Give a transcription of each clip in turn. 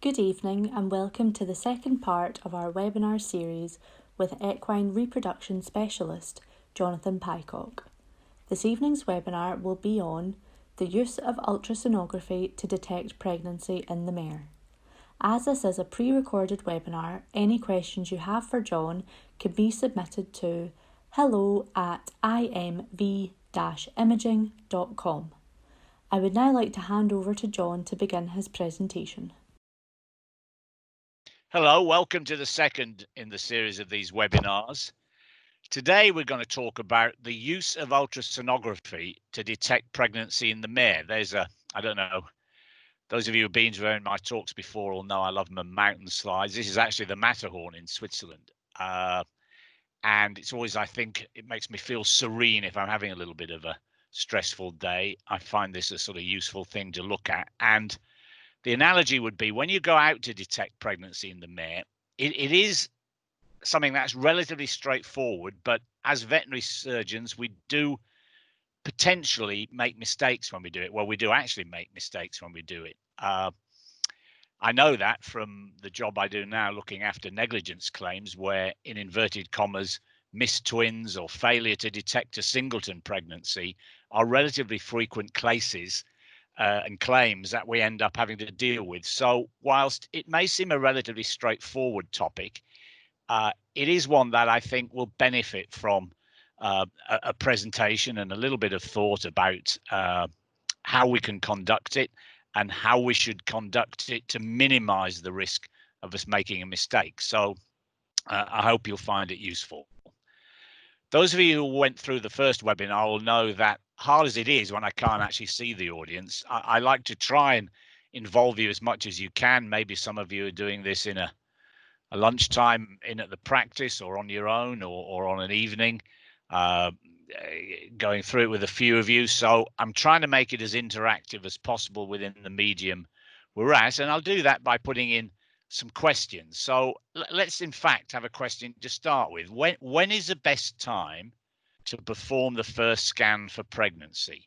Good evening and welcome to the second part of our webinar series with equine reproduction specialist Jonathan Pycock. This evening's webinar will be on the use of ultrasonography to detect pregnancy in the mare. As this is a pre-recorded webinar, any questions you have for John can be submitted to hello@imv-imaging.com. I would now like to hand over to John to begin his presentation. Hello, welcome to the second in the series of these webinars. Today we're going to talk about the use of ultrasonography to detect pregnancy in the mare. I don't know, those of you who've been to my talks before will know I love my mountain slides. This is actually the Matterhorn in Switzerland. And it's always, I think, it makes me feel serene if I'm having a little bit of a stressful day. I find this a sort of useful thing to look at. And the analogy would be when you go out to detect pregnancy in the mare, it is something that's relatively straightforward, but as veterinary surgeons, we do potentially make mistakes when we do it. Well, we do actually make mistakes when we do it. I know that from the job I do now looking after negligence claims where, in inverted commas, missed twins or failure to detect a singleton pregnancy are relatively frequent cases and claims that we end up having to deal with. So whilst it may seem a relatively straightforward topic, it is one that I think will benefit from a presentation and a little bit of thought about how we can conduct it and how we should conduct it to minimize the risk of us making a mistake. So I hope you'll find it useful. Those of you who went through the first webinar will know that hard as it is when I can't actually see the audience, I like to try and involve you as much as you can. Maybe some of you are doing this in a lunchtime in at the practice or on your own or on an evening, going through it with a few of you. So I'm trying to make it as interactive as possible within the medium we're at. And I'll do that by putting in some questions. So let's in fact have a question to start with. When is the best time to perform the first scan for pregnancy?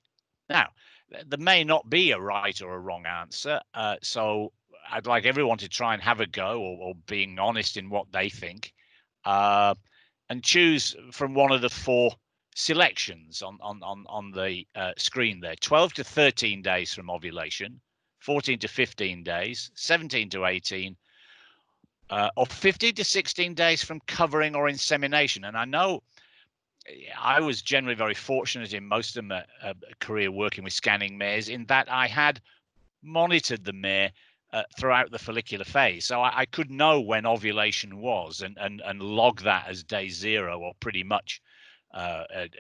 Now, there may not be a right or a wrong answer. So I'd like everyone to try and have a go or being honest in what they think and choose from one of the four selections on the screen there. 12 to 13 days from ovulation, 14 to 15 days, 17 to 18, or 15 to 16 days from covering or insemination. And I know I was generally very fortunate in most of my career working with scanning mares in that I had monitored the mare throughout the follicular phase. So I could know when ovulation was and log that as day 0 or pretty much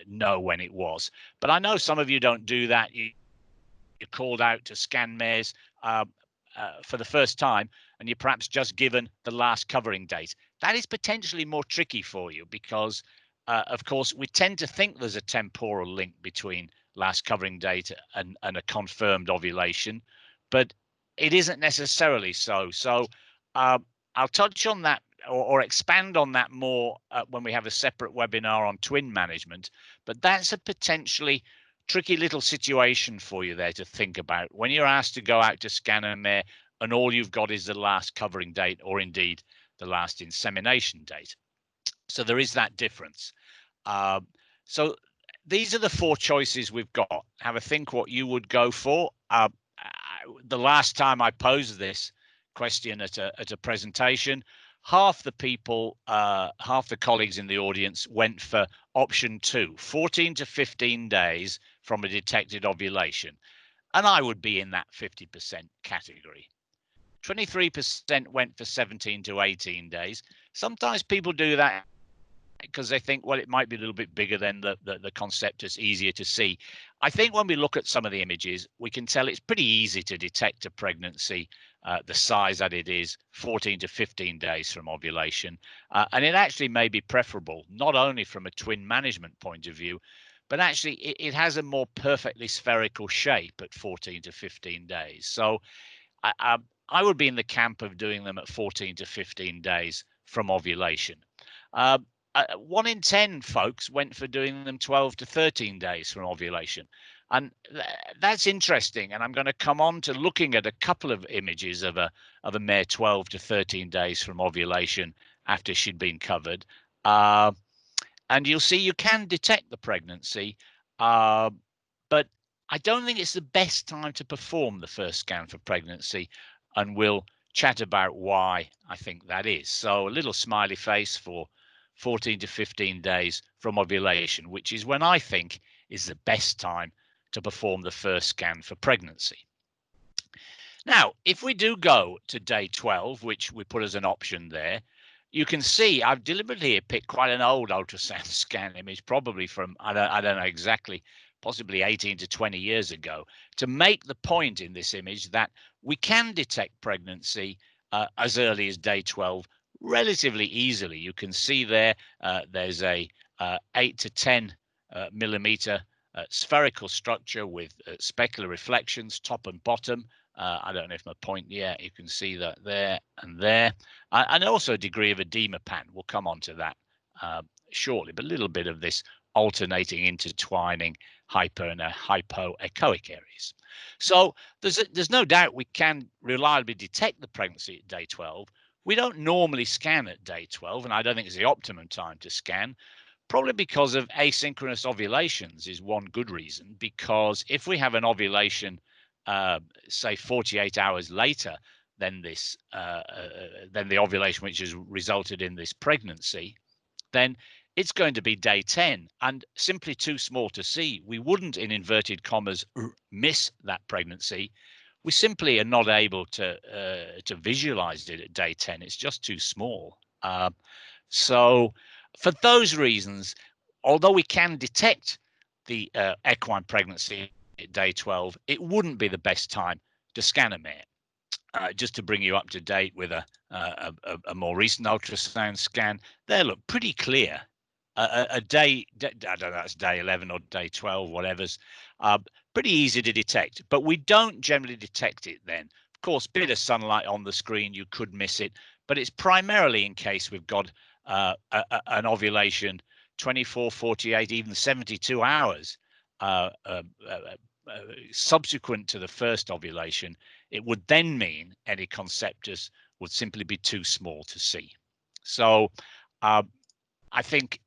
know when it was. But I know some of you don't do that. You're called out to scan mares for the first time and you're perhaps just given the last covering date. That is potentially more tricky for you because of course we tend to think there's a temporal link between last covering date and a confirmed ovulation, but it isn't necessarily so. So I'll touch on that or expand on that more when we have a separate webinar on twin management, but that's a potentially tricky little situation for you there to think about when you're asked to go out to scan a mare and all you've got is the last covering date or indeed the last insemination date. So there is that difference. So these are the four choices we've got. Have a think what you would go for. The last time I posed this question at a presentation, half the people, half the colleagues in the audience went for option 2, 14 to 15 days from a detected ovulation. And I would be in that 50% category. 23% went for 17 to 18 days. Sometimes people do that because they think, well, it might be a little bit bigger than the conceptus, easier to see. I think when we look at some of the images, we can tell it's pretty easy to detect a pregnancy, the size that it is, 14 to 15 days from ovulation. And it actually may be preferable, not only from a twin management point of view, but actually it has a more perfectly spherical shape at 14 to 15 days. So I would be in the camp of doing them at 14 to 15 days from ovulation. 1 in 10 folks went for doing them 12 to 13 days from ovulation. And that's interesting. And I'm going to come on to looking at a couple of images of a mare 12 to 13 days from ovulation after she'd been covered. And you'll see you can detect the pregnancy, but I don't think it's the best time to perform the first scan for pregnancy. And we'll chat about why I think that is. So a little smiley face for 14 to 15 days from ovulation, which is when I think is the best time to perform the first scan for pregnancy. Now, if we do go to day 12, which we put as an option there, you can see I've deliberately picked quite an old ultrasound scan image, probably from, I don't know exactly, possibly 18 to 20 years ago, to make the point in this image that we can detect pregnancy as early as day 12 relatively easily. You can see there, there's a 8 to 10 millimeter spherical structure with specular reflections, top and bottom. I don't know if my point, yeah, you can see that there and there. And also a degree of edema pattern. We'll come on to that shortly, but a little bit of this alternating, intertwining hyper and hypoechoic areas. So there's no doubt we can reliably detect the pregnancy at day 12. We don't normally scan at day 12, and I don't think it's the optimum time to scan. Probably because of asynchronous ovulations is one good reason, because if we have an ovulation, say 48 hours later than this, than the ovulation which has resulted in this pregnancy, then it's going to be day 10 and simply too small to see. We wouldn't, in inverted commas, miss that pregnancy. We simply are not able to visualize it at day 10. It's just too small. So for those reasons, although we can detect the equine pregnancy at day 12, it wouldn't be the best time to scan a mare. Just to bring you up to date with a more recent ultrasound scan, they look pretty clear. A day, I don't know, that's day 11 or day 12, whatever's pretty easy to detect, but we don't generally detect it then. Of course, bit of sunlight on the screen, you could miss it, but it's primarily in case we've got an ovulation 24, 48, even 72 hours subsequent to the first ovulation. It would then mean any conceptus would simply be too small to see. So I think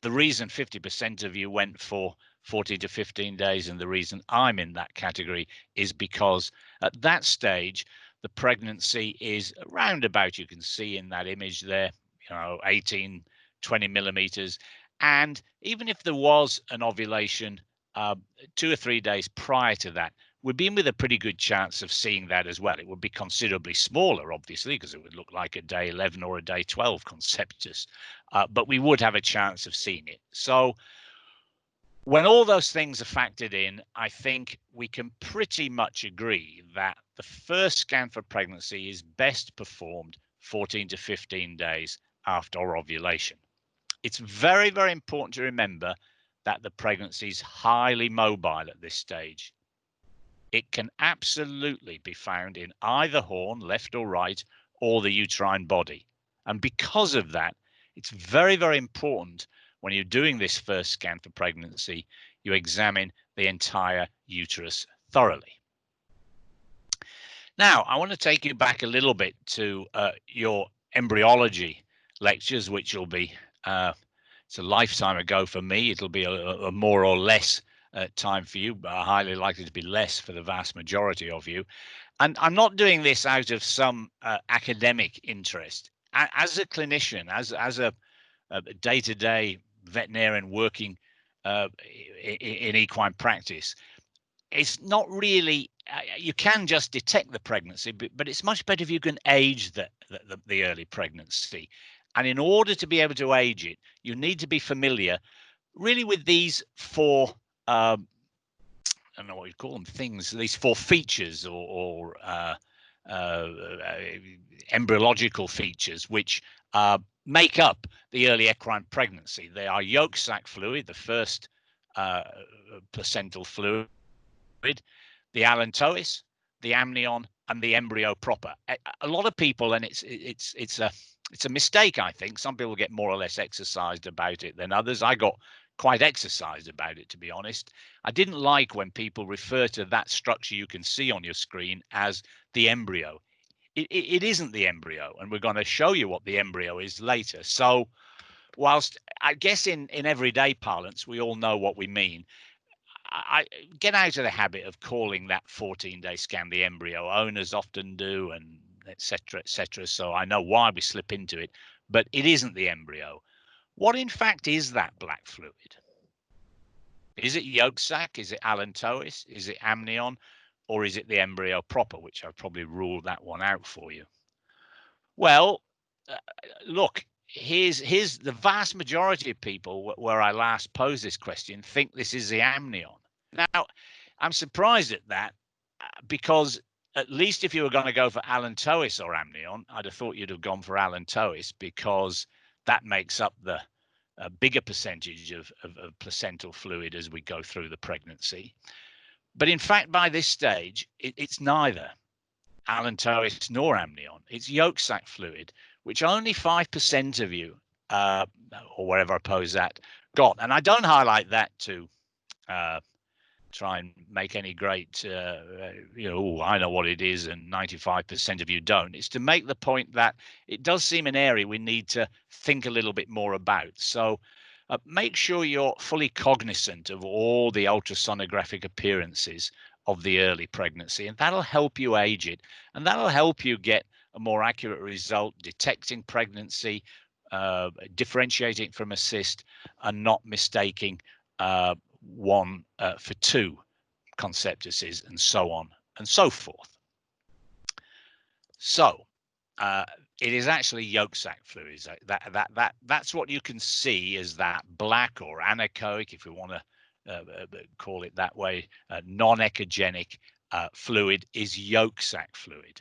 the reason 50% of you went for 40 to 15 days and the reason I'm in that category is because at that stage, the pregnancy is around about, you can see in that image there, 18, 20 millimeters. And even if there was an ovulation 2 or 3 days prior to that, we'd be in with a pretty good chance of seeing that as well. It would be considerably smaller, obviously, because it would look like a day 11 or a day 12 conceptus, but we would have a chance of seeing it. So when all those things are factored in, I think we can pretty much agree that the first scan for pregnancy is best performed 14 to 15 days after ovulation. It's very, very important to remember that the pregnancy is highly mobile at this stage. It can absolutely be found in either horn, left or right, or the uterine body. And because of that, it's very, very important when you're doing this first scan for pregnancy, you examine the entire uterus thoroughly. Now, I want to take you back a little bit to your embryology lectures, which will be, it's a lifetime ago for me. It'll be a more or less time for you, but highly likely to be less for the vast majority of you. And I'm not doing this out of some academic interest. As a clinician, as a day-to-day veterinarian working in equine practice, it's not really, you can just detect the pregnancy, but it's much better if you can age the early pregnancy. And in order to be able to age it, you need to be familiar really with these four, I don't know what you call them, things, these four features or embryological features, which make up the early equine pregnancy. They are yolk sac fluid, the first placental fluid, the allantois, the amnion, and the embryo proper. A lot of people, and it's a mistake, I think. Some people get more or less exercised about it than others. I got quite exercised about it, to be honest. I didn't like when people refer to that structure you can see on your screen as the embryo. It isn't the embryo, and we're going to show you what the embryo is later. So whilst I guess in everyday parlance, we all know what we mean, I get out of the habit of calling that 14-day scan the embryo. Owners often do, and etc., etc. So I know why we slip into it, but it isn't the embryo. What in fact is that black fluid? Is it yolk sac? Is it allantois? Is it amnion? Or is it the embryo proper, which I've probably ruled that one out for you? Well, look, here's the vast majority of people where I last posed this question think this is the amnion. Now, I'm surprised at that because at least if you were going to go for allantois or amnion, I'd have thought you'd have gone for allantois because that makes up the bigger percentage of placental fluid as we go through the pregnancy. But in fact, by this stage, it's neither allantois nor amnion. It's yolk sac fluid, which only 5% of you, or wherever I pose that, got. And I don't highlight that to try and make any great, I know what it is and 95% of you don't. It's to make the point that it does seem an area we need to think a little bit more about. So make sure you're fully cognizant of all the ultrasonographic appearances of the early pregnancy, and that'll help you age it, and that'll help you get a more accurate result, detecting pregnancy, differentiating from a cyst, and not mistaking one for two conceptuses, and so on and so forth. So it is actually yolk sac fluids. That's what you can see as that black or anechoic, if we want to call it that way, non-echogenic fluid is yolk sac fluid.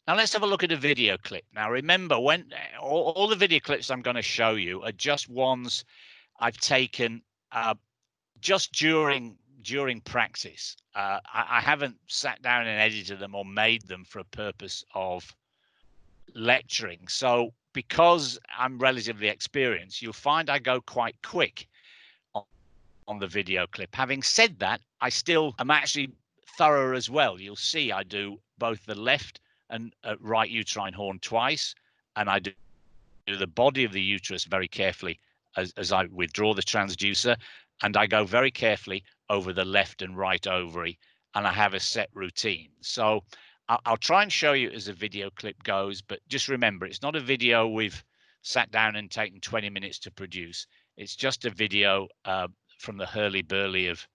Now let's have a look at a video clip. Now remember, when all the video clips I'm going to show you are just ones I've taken just during practice. I haven't sat down and edited them or made them for a purpose of lecturing. So because I'm relatively experienced, you'll find I go quite quick on the video clip. Having said that, I still am actually thorough as well. You'll see I do both the left and right uterine horn twice, and I do the body of the uterus very carefully as I withdraw the transducer, and I go very carefully over the left and right ovary, and I have a set routine. So I'll try and show you as the video clip goes, but just remember, it's not a video we've sat down and taken 20 minutes to produce. It's just a video from the hurly-burly of,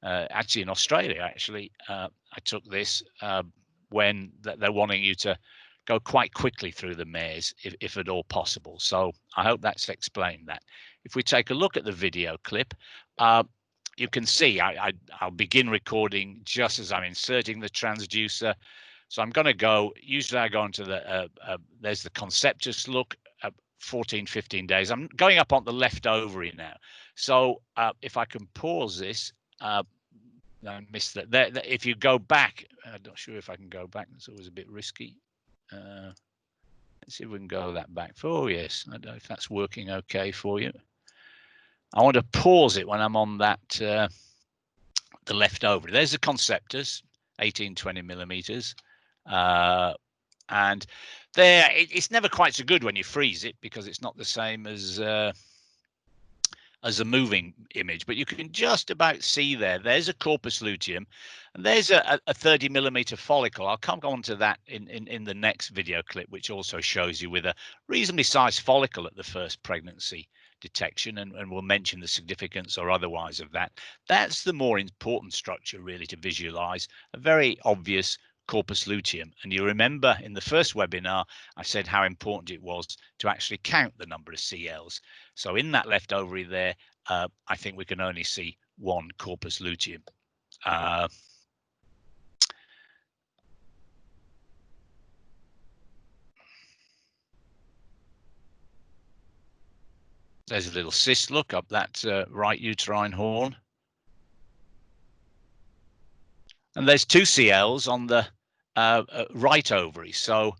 actually in Australia, I took this when they're wanting you to go quite quickly through the mares, if at all possible. So I hope that's explained that. If we take a look at the video clip, you can see I'll begin recording just as I'm inserting the transducer. So I'm going to go, usually I go into the, there's the conceptus look, 14, 15 days. I'm going up on the left ovary now. So if I can pause this, I missed that. There, if you go back, I'm not sure if I can go back. It's always a bit risky. Let's see if we can go that back. Oh, yes. I don't know if that's working okay for you. I want to pause it when I'm on that, the left ovary. There's the conceptus, 18-20 millimeters. And there, it's never quite so good when you freeze it because it's not the same as a moving image, but you can just about see there's a corpus luteum, and there's a 30 millimeter follicle. I'll come on to that in the next video clip, which also shows you with a reasonably sized follicle at the first pregnancy detection, and we'll mention the significance or otherwise of that. That's the more important structure really to visualize, a very obvious corpus luteum. And you remember in the first webinar, I said how important it was to actually count the number of CLs. So in that left ovary there, I think we can only see one corpus luteum. There's a little cyst look up that right uterine horn. And there's two CLs on the right ovary. So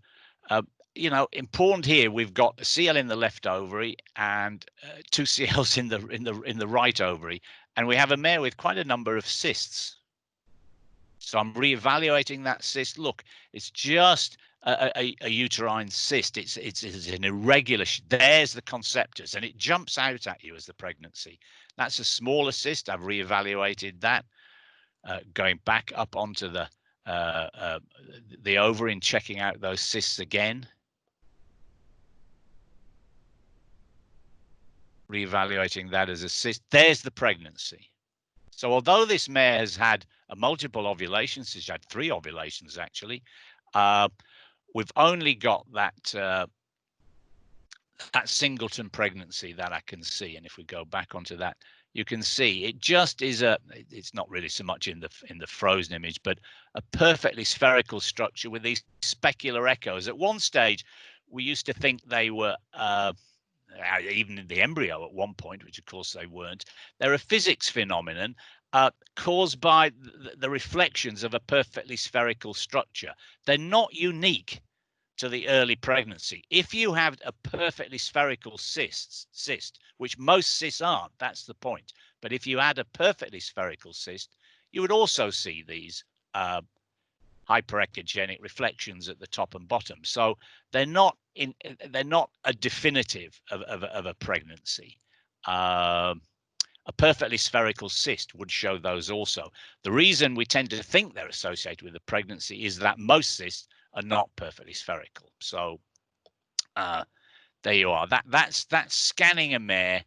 important here. We've got a CL in the left ovary and 2 CLs in the right ovary, and we have a mare with quite a number of cysts. So I'm reevaluating that cyst. Look, it's just a uterine cyst. It's an irregular. There's the conceptus, and it jumps out at you as the pregnancy. That's a smaller cyst. I've reevaluated that, going back up onto the ovary and checking out those cysts again. Reevaluating that as a cyst. There's the pregnancy. So although this mare has had a multiple ovulations, she's had 3 ovulations actually, we've only got that singleton pregnancy that I can see. And if we go back onto that, you can see it just is it's not really so much in the frozen image, but a perfectly spherical structure with these specular echoes. At one stage, we used to think they were even in the embryo at one point, which of course they weren't. They're a physics phenomenon caused by the reflections of a perfectly spherical structure. They're not unique to the early pregnancy. If you have a perfectly spherical cyst, which most cysts aren't, that's the point. But if you add a perfectly spherical cyst, you would also see these hyperechogenic reflections at the top and bottom. So they're not a definitive of a pregnancy. A perfectly spherical cyst would show those also. The reason we tend to think they're associated with a pregnancy is that most cysts are not perfectly spherical. So there you are. That's scanning a mare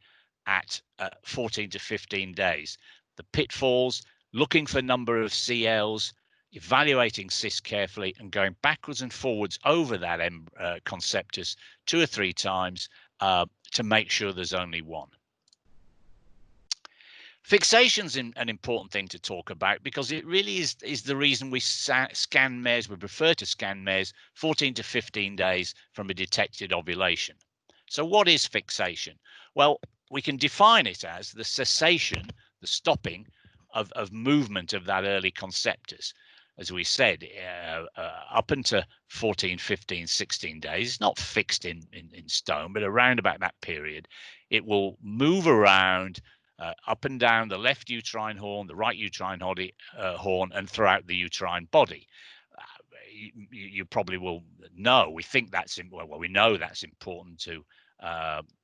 at 14 to 15 days. The pitfalls: looking for number of CLs, evaluating cysts carefully, and going backwards and forwards over that conceptus 2 or 3 times to make sure there's only one. Fixation's an important thing to talk about because it really is the reason we scan mares. We prefer to scan mares 14 to 15 days from a detected ovulation. So what is fixation? Well, we can define it as the cessation, the stopping of movement of that early conceptus. As we said, up until 14, 15, 16 days, it's not fixed in stone, but around about that period, it will move around up and down the left uterine horn, the right uterine horn, and throughout the uterine body. You probably will know, we think that's, well, we know that's important to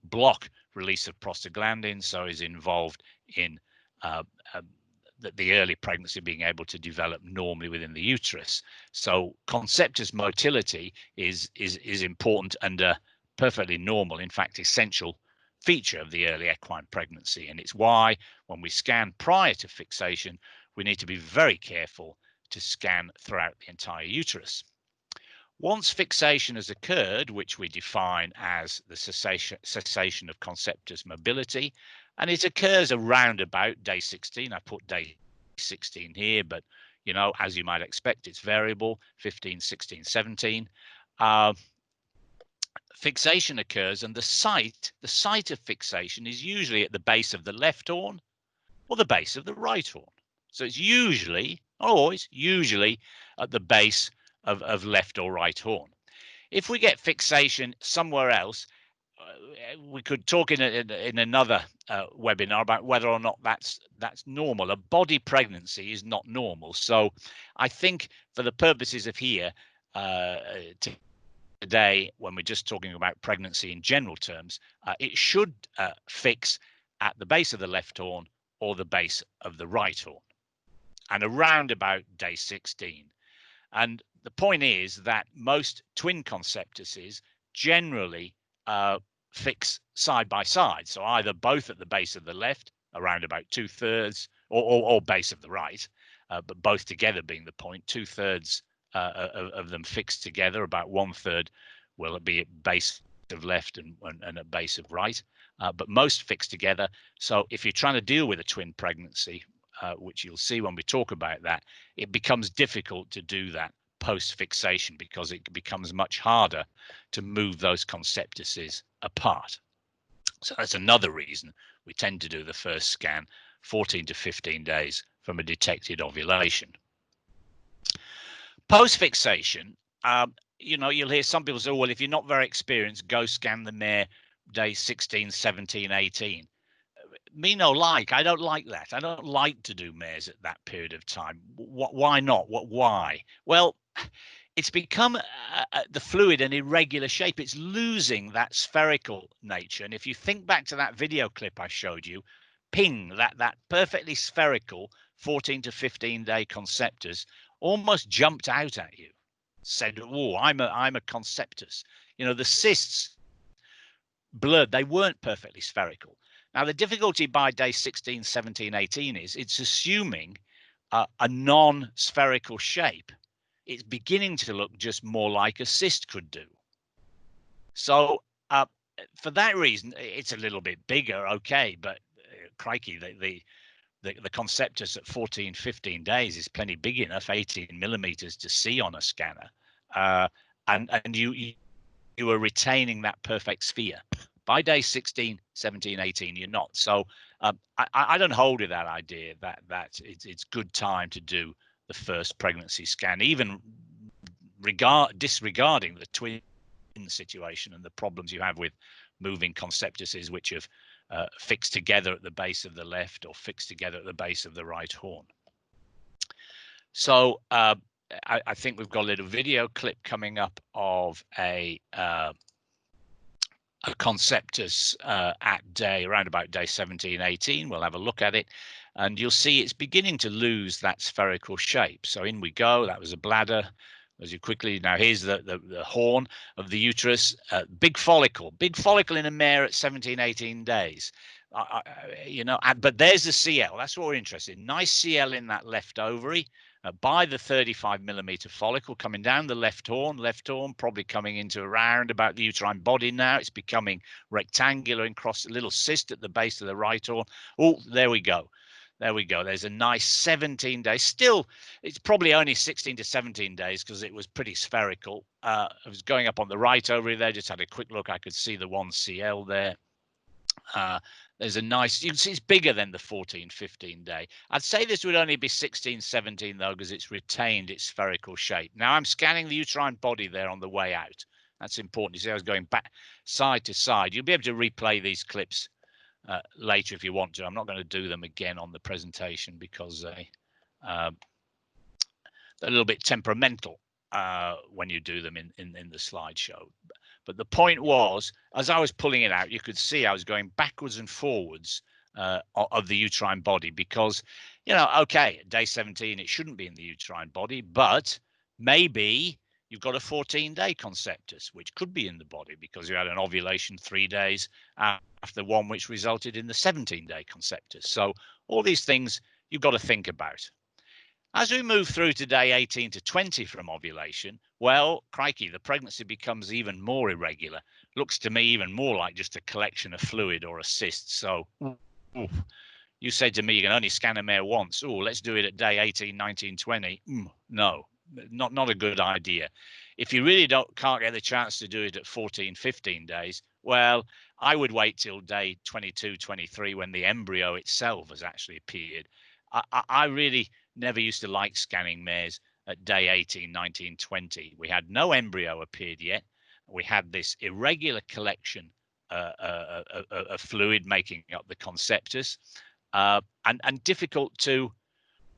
block release of prostaglandins, so is involved in the early pregnancy being able to develop normally within the uterus. So conceptus motility is important and perfectly normal, in fact, essential feature of the early equine pregnancy. And it's why when we scan prior to fixation, we need to be very careful to scan throughout the entire uterus. Once fixation has occurred, which we define as the cessation of conceptus mobility, and it occurs around about day 16. I put day 16 here, but you know, as you might expect, it's variable, 15, 16, 17. Fixation occurs, and the site of fixation is usually at the base of the left horn or the base of the right horn. So it's usually, not always, usually at the base of left or right horn. If we get fixation somewhere else, we could talk in another webinar about whether or not that's normal. A body pregnancy is not normal. So I think for the purposes of here today, when we're just talking about pregnancy in general terms, it should fix at the base of the left horn or the base of the right horn, and around about day 16. And the point is that most twin conceptuses generally fix side by side, so either both at the base of the left, around about 2/3, or base of the right, but both together being the point. 2/3 of them fixed together, about 1/3 will be at base of left and at base of right, but most fixed together. So if you're trying to deal with a twin pregnancy, which you'll see when we talk about that, it becomes difficult to do that post fixation because it becomes much harder to move those conceptuses apart. So that's another reason we tend to do the first scan 14 to 15 days from a detected ovulation. Post fixation, you know, you'll hear some people say, well, if you're not very experienced, go scan the mare day 16, 17, 18. Me no like. I don't like that. I don't like to do mares at that period of time. Why not? Why? Well, it's become the fluid an irregular shape. It's losing that spherical nature. And if you think back to that video clip I showed you, ping, that perfectly spherical 14 to 15 day conceptus almost jumped out at you. Said, "Oh, I'm a conceptus." You know, the cysts blurred. They weren't perfectly spherical. Now, the difficulty by day 16, 17, 18 is it's assuming a non-spherical shape. It's beginning to look just more like a cyst could do. So for that reason, it's a little bit bigger, okay, but crikey, the conceptus at 14, 15 days is plenty big enough, 18 millimeters to see on a scanner. And you are retaining that perfect sphere. By day 16, 17, 18, you're not. So I don't hold with that idea that it's good time to do the first pregnancy scan, even disregarding the twin situation and the problems you have with moving conceptuses which have fixed together at the base of the left or fixed together at the base of the right horn. So I think we've got a little video clip coming up of a conceptus at around about day 17, 18. We'll have a look at it, and you'll see it's beginning to lose that spherical shape. So in we go. That was a bladder. As you quickly, now here's the horn of the uterus. Big follicle in a mare at 17, 18 days. You know, but there's the CL. That's what we're interested in. Nice CL in that left ovary. By the 35 millimeter follicle coming down the left horn probably coming into around about the uterine body now. It's becoming rectangular and cross a little cyst at the base of the right horn. Oh, there we go. There's a nice 17 days. Still, it's probably only 16 to 17 days because it was pretty spherical. I was going up on the right ovary there, just had a quick look. I could see the 1CL there. There's a nice, you can see it's bigger than the 14, 15 day. I'd say this would only be 16, 17 though, because it's retained its spherical shape. Now I'm scanning the uterine body there on the way out. That's important. You see I was going back side to side. You'll be able to replay these clips later if you want to. I'm not going to do them again on the presentation because they're a little bit temperamental when you do them in the slideshow. But the point was, as I was pulling it out, you could see I was going backwards and forwards of the uterine body because, you know, okay, at day 17, it shouldn't be in the uterine body, but maybe you've got a 14-day conceptus, which could be in the body because you had an ovulation 3 days after one which resulted in the 17-day conceptus. So all these things you've got to think about. As we move through to day 18 to 20 from ovulation, well, crikey, the pregnancy becomes even more irregular. Looks to me even more like just a collection of fluid or a cyst. So you said to me you can only scan a mare once. Oh, let's do it at day 18, 19, 20. No, not a good idea. If you really can't get the chance to do it at 14, 15 days, well, I would wait till day 22, 23 when the embryo itself has actually appeared. I really never used to like scanning mares at day 18, 19, 20. We had no embryo appeared yet. We had this irregular collection of fluid making up the conceptus, and difficult to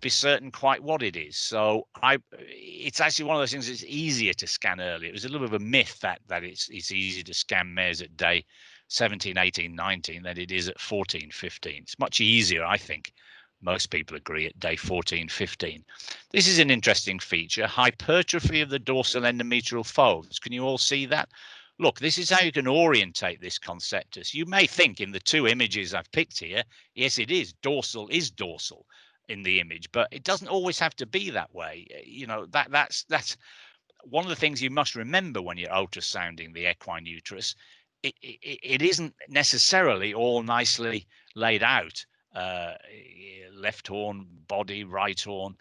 be certain quite what it is. So it's actually one of those things that's easier to scan early. It was a little bit of a myth that it's easy to scan mares at day 17, 18, 19 than it is at 14, 15. It's much easier, I think. Most people agree at day 14, 15. This is an interesting feature, hypertrophy of the dorsal endometrial folds. Can you all see that? Look, this is how you can orientate this conceptus. You may think in the two images I've picked here, yes, it is dorsal in the image, but it doesn't always have to be that way. You know, that's one of the things you must remember when you're ultrasounding the equine uterus. It isn't necessarily all nicely laid out. Left horn, body, right horn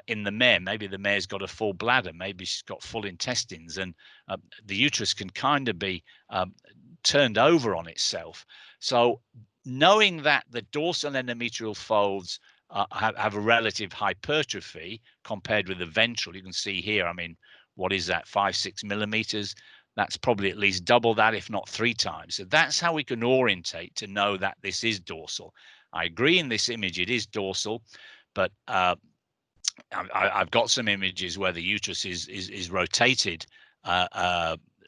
in the mare. Maybe the mare's got a full bladder, maybe she's got full intestines, and the uterus can kind of be turned over on itself. So knowing that the dorsal endometrial folds have a relative hypertrophy compared with the ventral, you can see here, I mean, what is that, 5-6 millimeters? That's probably at least double that, if not 3 times. So that's how we can orientate to know that this is dorsal. I agree in this image it is dorsal, but I've got some images where the uterus is rotated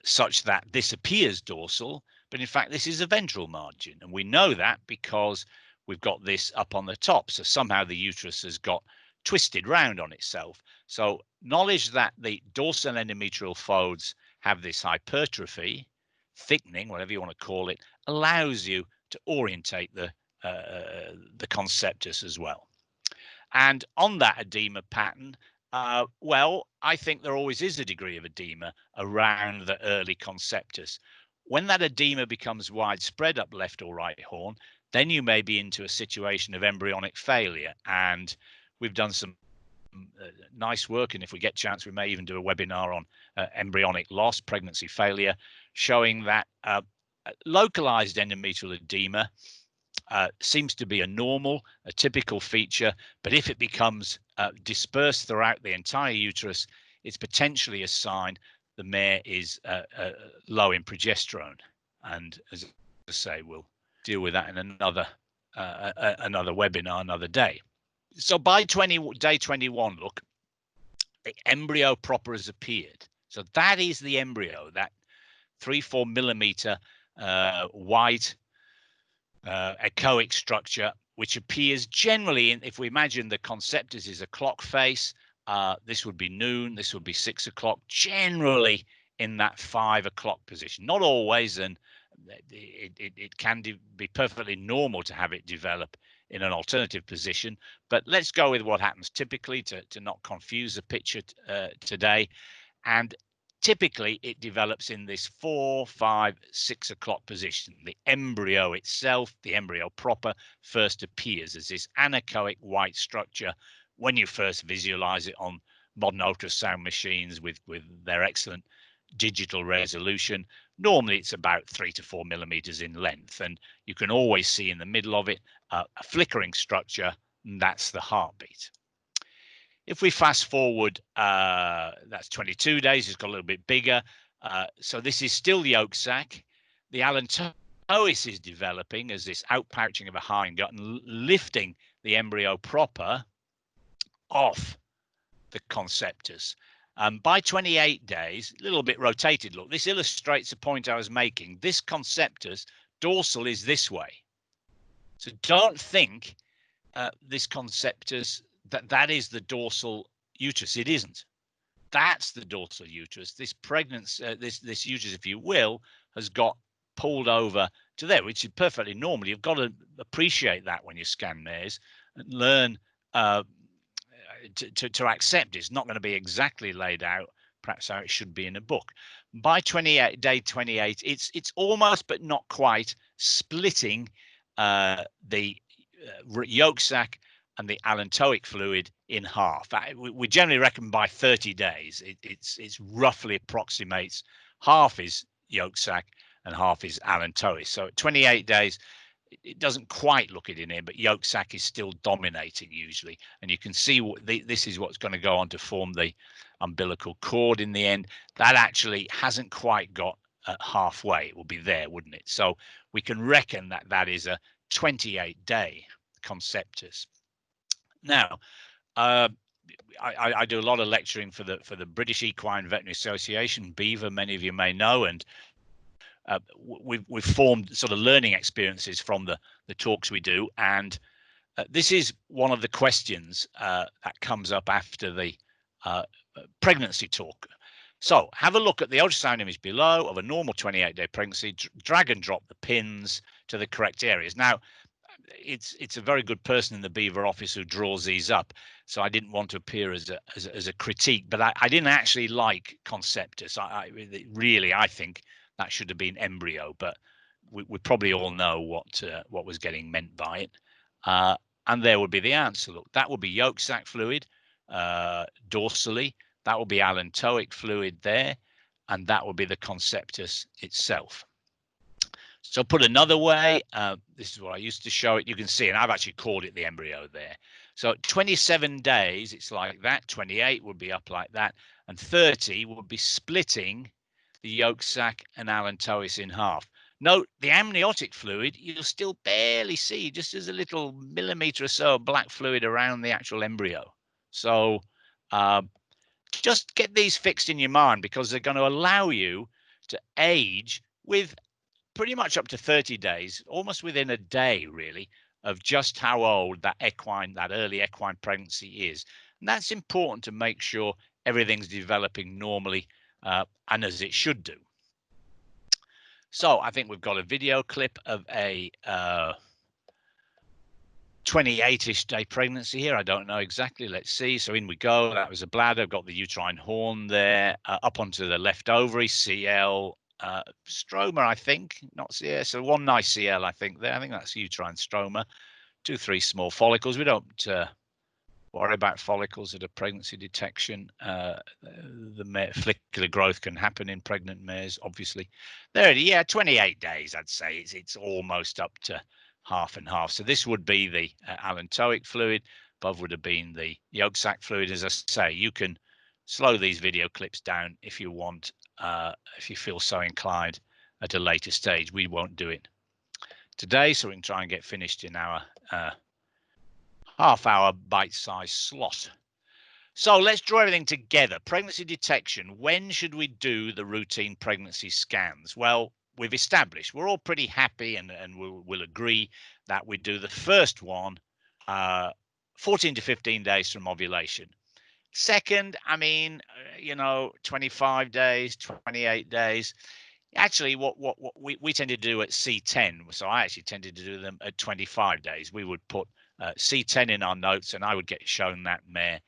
such that this appears dorsal, but in fact this is a ventral margin, and we know that because we've got this up on the top. So somehow the uterus has got twisted round on itself. So knowledge that the dorsal endometrial folds have this hypertrophy, thickening, whatever you want to call it, allows you to orientate the conceptus as well. And on that edema pattern, well, I think there always is a degree of edema around the early conceptus. When that edema becomes widespread up left or right horn, then you may be into a situation of embryonic failure. And we've done some nice work, and if we get a chance, we may even do a webinar on embryonic loss, pregnancy failure, showing that localized endometrial edema seems to be a typical feature, but if it becomes dispersed throughout the entire uterus, it's potentially a sign the mare is low in progesterone. And as I say, we'll deal with that in another webinar, another day. So by day 21, look, the embryo proper has appeared. So that is the embryo, that 3-4 millimeter white echoic structure, which appears generally if we imagine the conceptus is a clock face, this would be noon, this would be 6 o'clock, generally in that 5 o'clock position. Not always, and it can be perfectly normal to have it develop in an alternative position, but let's go with what happens typically to not confuse the picture today. And typically it develops in this 4, 5, 6 o'clock position. The embryo itself, the embryo proper, first appears as this anechoic white structure when you first visualize it on modern ultrasound machines with their excellent digital resolution. Normally it's about 3 to 4 millimeters in length, and you can always see in the middle of it a flickering structure, and that's the heartbeat. If we fast forward, that's 22 days, it's got a little bit bigger. So this is still yolk sac. The allantois is developing as this outpouching of a hindgut and lifting the embryo proper off the conceptus. By 28 days, a little bit rotated look. This illustrates the point I was making. This conceptus, dorsal, is this way. So don't think this conceptus, that is the dorsal uterus. It isn't. That's the dorsal uterus. This pregnancy, this uterus, if you will, has got pulled over to there, which is perfectly normal. You've got to appreciate that when you scan mares and learn to accept it's not going to be exactly laid out, perhaps how it should be in a book. By day 28, it's almost but not quite splitting the yolk sac and the allantoic fluid in half. We generally reckon by 30 days, it's roughly approximates half is yolk sac and half is allantois. So at 28 days, it doesn't quite look it in here, but yolk sac is still dominating usually. And you can see this is what's going to go on to form the umbilical cord in the end. That actually hasn't quite got halfway. It will be there, wouldn't it? So we can reckon that is a 28-day conceptus. Now, I do a lot of lecturing for the British Equine Veterinary Association, BVA, many of you may know, and we've formed sort of learning experiences from the talks we do, and this is one of the questions that comes up after the pregnancy talk. So have a look at the ultrasound image below of a normal 28-day pregnancy, drag and drop the pins to the correct areas. Now, it's a very good person in the BVA office who draws these up, so I didn't want to appear as a critique, but I didn't actually like conceptus. I think that should have been embryo, but we probably all know what was getting meant by it. And there would be the answer. Look, that would be yolk sac fluid dorsally. That will be allantoic fluid there, and that will be the conceptus itself. So put another way, this is what I used to show it. You can see, and I've actually called it the embryo there. So 27 days, it's like that. 28 would be up like that. and 30 would be splitting the yolk sac and allantois in half. Note the amniotic fluid, you'll still barely see, just as a little millimeter or so of black fluid around the actual embryo. So just get these fixed in your mind, because they're going to allow you to age with pretty much up to 30 days, almost within a day, really, of just how old that early equine pregnancy is. And that's important to make sure everything's developing normally and as it should do. So I think we've got a video clip of a 28-ish day pregnancy here. I don't know exactly. Let's see. So in we go. That was a bladder. I've got the uterine horn there. Up onto the left ovary, CL, stroma, I think. Not CL. So one nice CL, I think there. I think that's uterine stroma. 2-3 small follicles. We don't worry about follicles at a pregnancy detection. The follicular growth can happen in pregnant mares, obviously. There, yeah, 28 days, I'd say. It's almost up to half and half. So this would be the allantoic fluid. Above would have been the yolk sac fluid. As I say, you can slow these video clips down if you want, if you feel so inclined at a later stage. We won't do it today, so we can try and get finished in our half-hour bite-sized slot. So let's draw everything together. Pregnancy detection. When should we do the routine pregnancy scans? Well, we've established, we're all pretty happy and we'll agree that we do the first one 14 to 15 days from ovulation. Second, I mean, 25 days, 28 days. Actually, what we tend to do at C10, so I actually tended to do them at 25 days. We would put C10 in our notes, and I would get shown that mare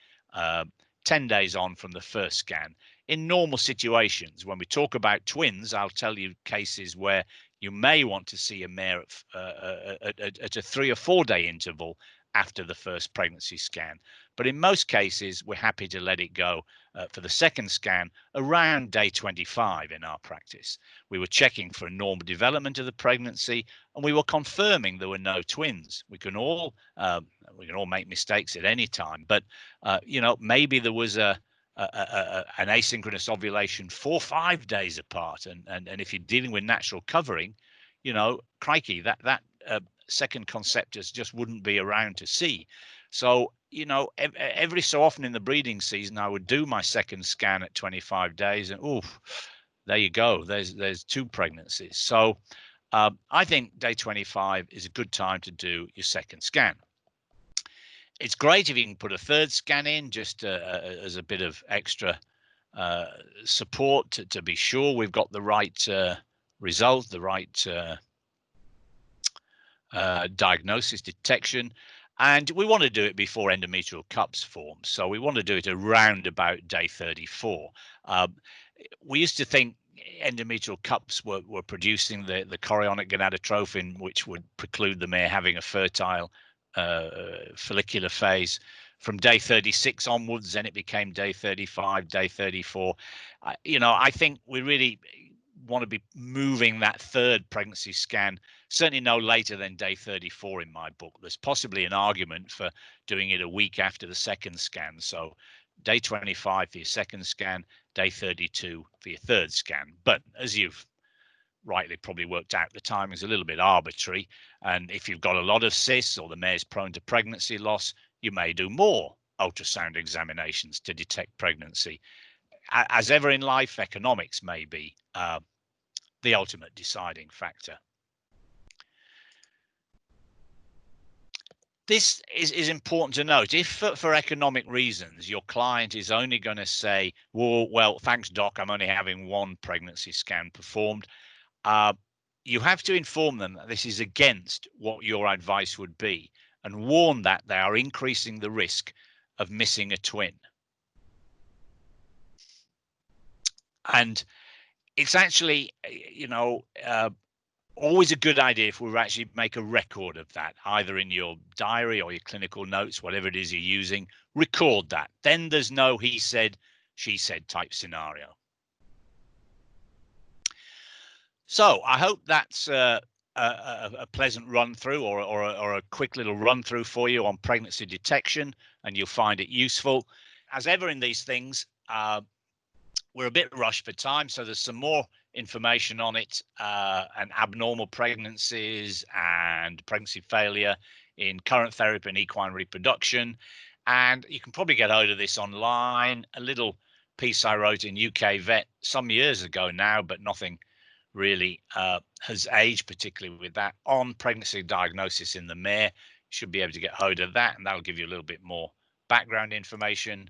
10 days on from the first scan. In normal situations, when we talk about twins, I'll tell you cases where you may want to see a mare at a 3 or 4 day interval after the first pregnancy scan. But in most cases, we're happy to let it go for the second scan around day 25 in our practice. We were checking for a normal development of the pregnancy, and we were confirming there were no twins. We can all make mistakes at any time, but maybe there was an asynchronous ovulation 4 or 5 days apart, and if you're dealing with natural covering, crikey, that second conceptus just wouldn't be around to see. So every so often in the breeding season, I would do my second scan at 25 days, and there you go. There's 2 pregnancies. So I think day 25 is a good time to do your second scan. It's great if you can put a third scan in, just as a bit of extra support to be sure we've got the right result, the right diagnosis, detection. And we want to do it before endometrial cups form. So we want to do it around about day 34. We used to think endometrial cups were producing the chorionic gonadotrophin, which would preclude the mare having a fertile follicular phase from day 36 onwards. Then it became day 35, day 34. I think we really want to be moving that third pregnancy scan certainly no later than day 34 in my book. There's possibly an argument for doing it a week after the second scan. So day 25 for your second scan, day 32 for your third scan. But as you've rightly probably worked out, the timing is a little bit arbitrary. And if you've got a lot of cysts or the mare's prone to pregnancy loss, you may do more ultrasound examinations to detect pregnancy. As ever in life, economics may be the ultimate deciding factor. This is important to note. If for economic reasons your client is only going to say, well, thanks doc, I'm only having 1 pregnancy scan performed, you have to inform them that this is against what your advice would be, and warn that they are increasing the risk of missing a twin. And it's actually, always a good idea if we actually make a record of that, either in your diary or your clinical notes, whatever it is you're using, record that. Then there's no he said, she said type scenario. So I hope that's a pleasant run through or a quick little run through for you on pregnancy detection, and you'll find it useful. As ever in these things, we're a bit rushed for time, so there's some more information on it, and abnormal pregnancies and pregnancy failure in current therapy and equine reproduction. And you can probably get hold of this online. A little piece I wrote in UK Vet some years ago now, but nothing really has aged particularly with that, on pregnancy diagnosis in the mare. You should be able to get hold of that, and that'll give you a little bit more background information.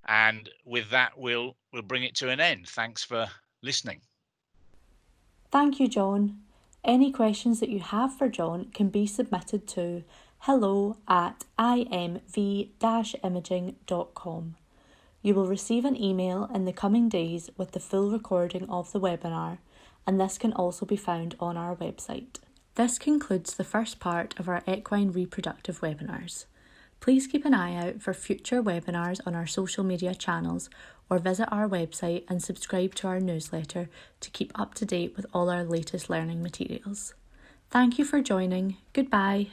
And with that, we'll bring it to an end. Thanks for listening. Thank you, John. Any questions that you have for John can be submitted to hello@imv-imaging.com. You will receive an email in the coming days with the full recording of the webinar, and this can also be found on our website. This concludes the first part of our equine reproductive webinars. Please keep an eye out for future webinars on our social media channels, or visit our website and subscribe to our newsletter to keep up to date with all our latest learning materials. Thank you for joining. Goodbye.